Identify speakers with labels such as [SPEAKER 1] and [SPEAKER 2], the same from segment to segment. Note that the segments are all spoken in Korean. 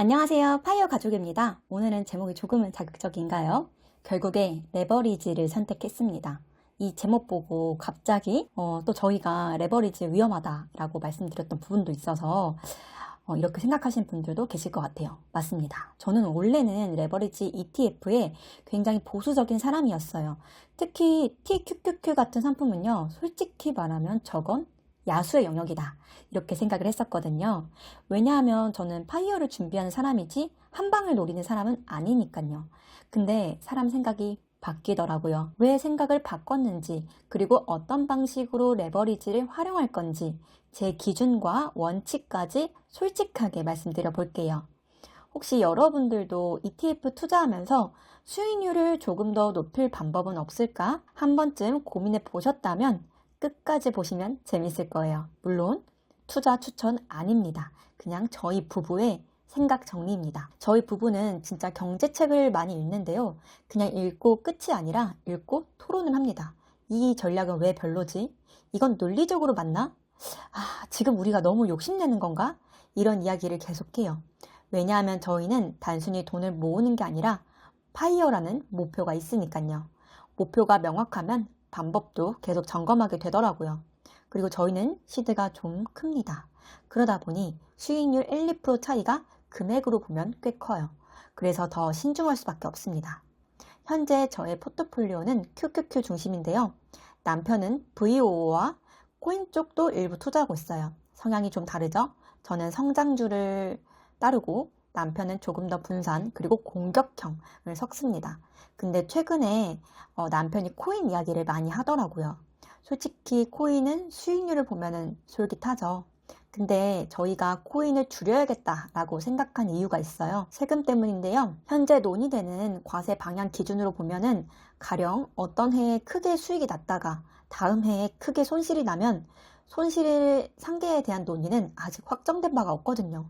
[SPEAKER 1] 안녕하세요. 파이어 가족입니다. 오늘은 제목이 조금은 자극적인가요? 결국에 레버리지를 선택했습니다. 이 제목 보고 갑자기 또 저희가 레버리지 위험하다라고 말씀드렸던 부분도 있어서 이렇게 생각하시는 분들도 계실 것 같아요. 맞습니다. 저는 원래는 레버리지 ETF에 굉장히 보수적인 사람이었어요. 특히 TQQQ 같은 상품은요, 솔직히 말하면 저건 야수의 영역이다, 이렇게 생각을 했었거든요. 왜냐하면 저는 파이어를 준비하는 사람이지 한 방을 노리는 사람은 아니니까요. 근데 사람 생각이 바뀌더라고요. 왜 생각을 바꿨는지, 그리고 어떤 방식으로 레버리지를 활용할 건지 제 기준과 원칙까지 솔직하게 말씀드려 볼게요. 혹시 여러분들도 ETF 투자하면서 수익률을 조금 더 높일 방법은 없을까? 한 번쯤 고민해 보셨다면 끝까지 보시면 재밌을 거예요. 물론 투자 추천 아닙니다. 그냥 저희 부부의 생각 정리입니다. 저희 부부는 진짜 경제책을 많이 읽는데요. 그냥 읽고 끝이 아니라 읽고 토론을 합니다. 이 전략은 왜 별로지? 이건 논리적으로 맞나? 지금 우리가 너무 욕심내는 건가? 이런 이야기를 계속해요. 왜냐하면 저희는 단순히 돈을 모으는 게 아니라 파이어라는 목표가 있으니까요. 목표가 명확하면 방법도 계속 점검하게 되더라고요. 그리고 저희는 시드가 좀 큽니다. 그러다 보니 수익률 1, 2% 차이가 금액으로 보면 꽤 커요. 그래서 더 신중할 수밖에 없습니다. 현재 저의 포트폴리오는 QQQ 중심인데요. 남편은 VOO와 코인 쪽도 일부 투자하고 있어요. 성향이 좀 다르죠? 저는 성장주를 따르고 남편은 조금 더 분산 그리고 공격형을 섞습니다. 근데 최근에 남편이 코인 이야기를 많이 하더라고요. 솔직히 코인은 수익률을 보면은 솔깃하죠. 근데 저희가 코인을 줄여야겠다라고 생각한 이유가 있어요. 세금 때문인데요. 현재 논의되는 과세 방향 기준으로 보면은 가령 어떤 해에 크게 수익이 났다가 다음 해에 크게 손실이 나면 손실 상계에 대한 논의는 아직 확정된 바가 없거든요.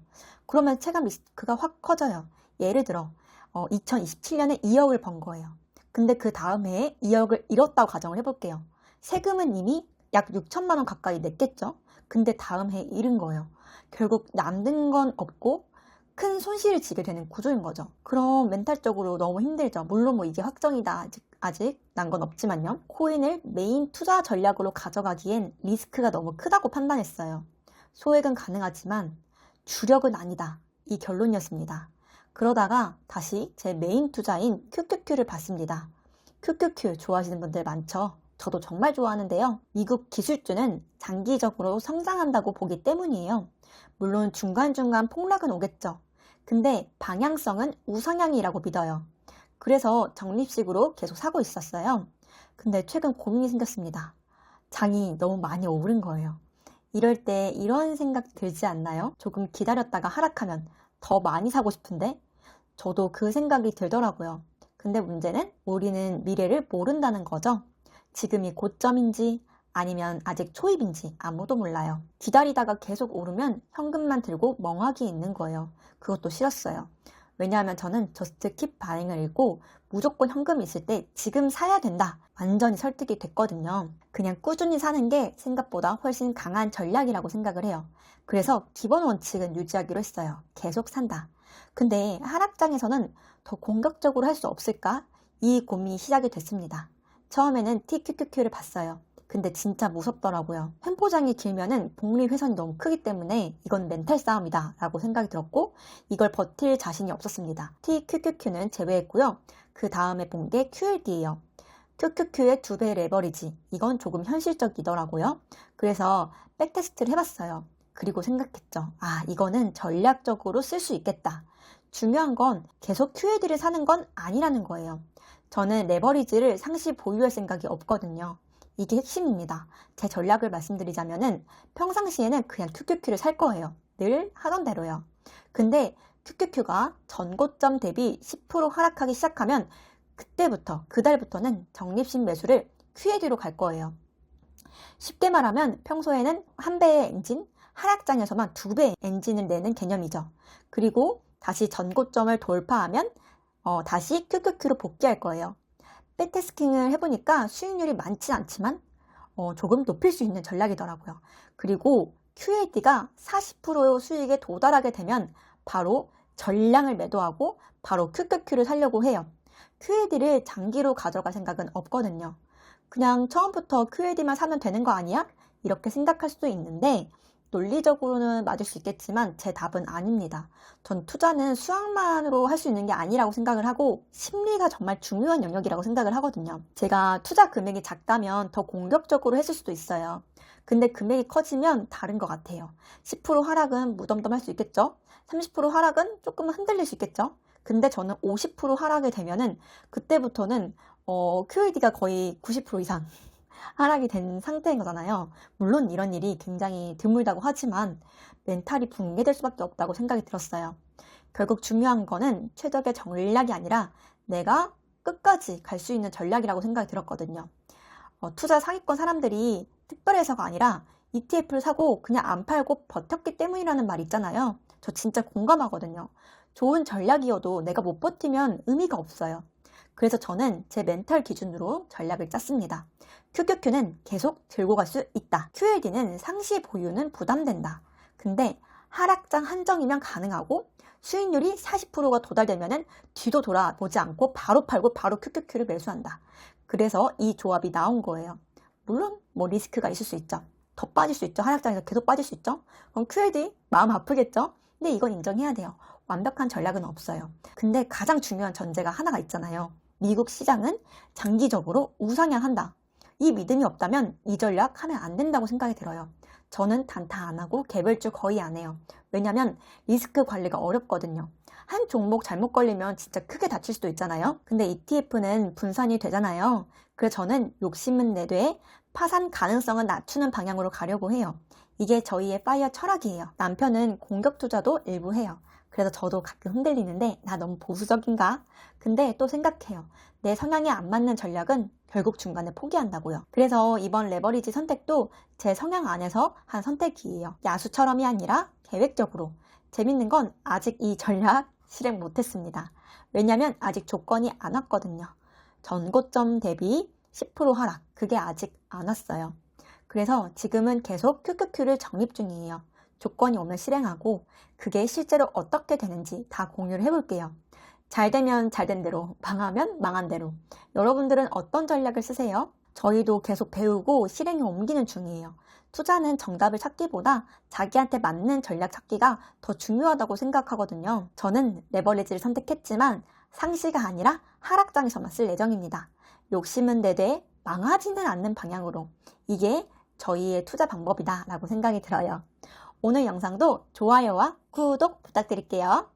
[SPEAKER 1] 그러면 체감 리스크가 확 커져요. 예를 들어 2027년에 2억을 번 거예요. 근데 그 다음 해에 2억을 잃었다고 가정을 해볼게요. 세금은 이미 약 6천만 원 가까이 냈겠죠? 근데 다음 해에 잃은 거예요. 결국 남는 건 없고 큰 손실을 지게 되는 구조인 거죠. 그럼 멘탈적으로 너무 힘들죠. 물론 뭐 이게 확정이다, 아직 난 건 없지만요. 코인을 메인 투자 전략으로 가져가기엔 리스크가 너무 크다고 판단했어요. 소액은 가능하지만 주력은 아니다, 이 결론이었습니다. 그러다가 다시 제 메인 투자인 QQQ를 봤습니다. QQQ 좋아하시는 분들 많죠? 저도 정말 좋아하는데요. 미국 기술주는 장기적으로 성장한다고 보기 때문이에요. 물론 중간중간 폭락은 오겠죠. 근데 방향성은 우상향이라고 믿어요. 그래서 적립식으로 계속 사고 있었어요. 근데 최근 고민이 생겼습니다. 장이 너무 많이 오른 거예요. 이럴 때 이런 생각 들지 않나요? 조금 기다렸다가 하락하면 더 많이 사고 싶은데? 저도 그 생각이 들더라고요. 근데 문제는 우리는 미래를 모른다는 거죠. 지금이 고점인지 아니면 아직 초입인지 아무도 몰라요. 기다리다가 계속 오르면 현금만 들고 멍하게 있는 거예요. 그것도 싫었어요. 왜냐하면 저는 저스트 킵 반응을 읽고 무조건 현금이 있을 때 지금 사야 된다, 완전히 설득이 됐거든요. 그냥 꾸준히 사는 게 생각보다 훨씬 강한 전략이라고 생각을 해요. 그래서 기본 원칙은 유지하기로 했어요. 계속 산다. 근데 하락장에서는 더 공격적으로 할 수 없을까? 이 고민이 시작이 됐습니다. 처음에는 TQQQ를 봤어요. 근데 진짜 무섭더라고요. 횡포장이 길면은 복리 훼손이 너무 크기 때문에 이건 멘탈 싸움이다 라고 생각이 들었고, 이걸 버틸 자신이 없었습니다. TQQQ는 제외했고요. 그 다음에 본 게 QLD예요. QQQ의 2배 레버리지, 이건 조금 현실적이더라고요. 그래서 백테스트를 해봤어요. 그리고 생각했죠. 이거는 전략적으로 쓸 수 있겠다. 중요한 건 계속 QLD를 사는 건 아니라는 거예요. 저는 레버리지를 상시 보유할 생각이 없거든요. 이게 핵심입니다. 제 전략을 말씀드리자면은 평상시에는 그냥 QQQ를 살 거예요. 늘 하던 대로요. 근데 QQQ가 전고점 대비 10% 하락하기 시작하면 그때부터, 그달부터는 적립식 매수를 QAD로 갈 거예요. 쉽게 말하면 평소에는 한 배의 엔진, 하락장에서만 2배의 엔진을 내는 개념이죠. 그리고 다시 전고점을 돌파하면 다시 QQQ로 복귀할 거예요. 백테스팅을 해보니까 수익률이 많진 않지만 조금 높일 수 있는 전략이더라고요. 그리고 QAD가 40% 수익에 도달하게 되면 바로 전량을 매도하고 바로 QQQ를 사려고 해요. QAD를 장기로 가져갈 생각은 없거든요. 그냥 처음부터 QAD만 사면 되는 거 아니야? 이렇게 생각할 수도 있는데 논리적으로는 맞을 수 있겠지만 제 답은 아닙니다. 전 투자는 수학만으로 할 수 있는 게 아니라고 생각을 하고 심리가 정말 중요한 영역이라고 생각을 하거든요. 제가 투자 금액이 작다면 더 공격적으로 했을 수도 있어요. 근데 금액이 커지면 다른 것 같아요. 10% 하락은 무덤덤할 수 있겠죠? 30% 하락은 조금 흔들릴 수 있겠죠? 근데 저는 50% 하락이 되면은 그때부터는 QED가 거의 90% 이상 하락이 된 상태인 거잖아요. 물론 이런 일이 굉장히 드물다고 하지만 멘탈이 붕괴될 수밖에 없다고 생각이 들었어요. 결국 중요한 거는 최적의 전략이 아니라 내가 끝까지 갈 수 있는 전략이라고 생각이 들었거든요. 투자 상위권 사람들이 특별해서가 아니라 ETF를 사고 그냥 안 팔고 버텼기 때문이라는 말 있잖아요. 저 진짜 공감하거든요. 좋은 전략이어도 내가 못 버티면 의미가 없어요. 그래서 저는 제 멘탈 기준으로 전략을 짰습니다. QQQ는 계속 들고 갈 수 있다. QLD는 상시 보유는 부담된다. 근데 하락장 한정이면 가능하고 수익률이 40%가 도달되면 뒤도 돌아보지 않고 바로 팔고 바로 QQQ를 매수한다. 그래서 이 조합이 나온 거예요. 물론 뭐 리스크가 있을 수 있죠. 더 빠질 수 있죠. 하락장에서 계속 빠질 수 있죠. 그럼 QLD 마음 아프겠죠. 근데 이건 인정해야 돼요. 완벽한 전략은 없어요. 근데 가장 중요한 전제가 하나가 있잖아요. 미국 시장은 장기적으로 우상향한다. 이 믿음이 없다면 이 전략 하면 안 된다고 생각이 들어요. 저는 단타 안 하고 개별주 거의 안 해요. 왜냐면 리스크 관리가 어렵거든요. 한 종목 잘못 걸리면 진짜 크게 다칠 수도 있잖아요. 근데 ETF는 분산이 되잖아요. 그래서 저는 욕심은 내되 파산 가능성은 낮추는 방향으로 가려고 해요. 이게 저희의 파이어 철학이에요. 남편은 공격 투자도 일부 해요. 그래서 저도 가끔 흔들리는데 나 너무 보수적인가? 근데 또 생각해요. 내 성향에 안 맞는 전략은 결국 중간에 포기한다고요. 그래서 이번 레버리지 선택도 제 성향 안에서 한 선택이에요. 야수처럼이 아니라 계획적으로. 재밌는 건 아직 이 전략 실행 못했습니다. 왜냐면 아직 조건이 안 왔거든요. 전고점 대비 10% 하락. 그게 아직 안 왔어요. 그래서 지금은 계속 QQQ를 적립 중이에요. 조건이 오면 실행하고 그게 실제로 어떻게 되는지 다 공유를 해볼게요. 잘 되면 잘 된 대로, 망하면 망한 대로. 여러분들은 어떤 전략을 쓰세요? 저희도 계속 배우고 실행에 옮기는 중이에요. 투자는 정답을 찾기보다 자기한테 맞는 전략 찾기가 더 중요하다고 생각하거든요. 저는 레버리지를 선택했지만 상시가 아니라 하락장에서만 쓸 예정입니다. 욕심은 내되 망하지는 않는 방향으로. 이게 저희의 투자 방법이다 라고 생각이 들어요. 오늘 영상도 좋아요와 구독 부탁드릴게요.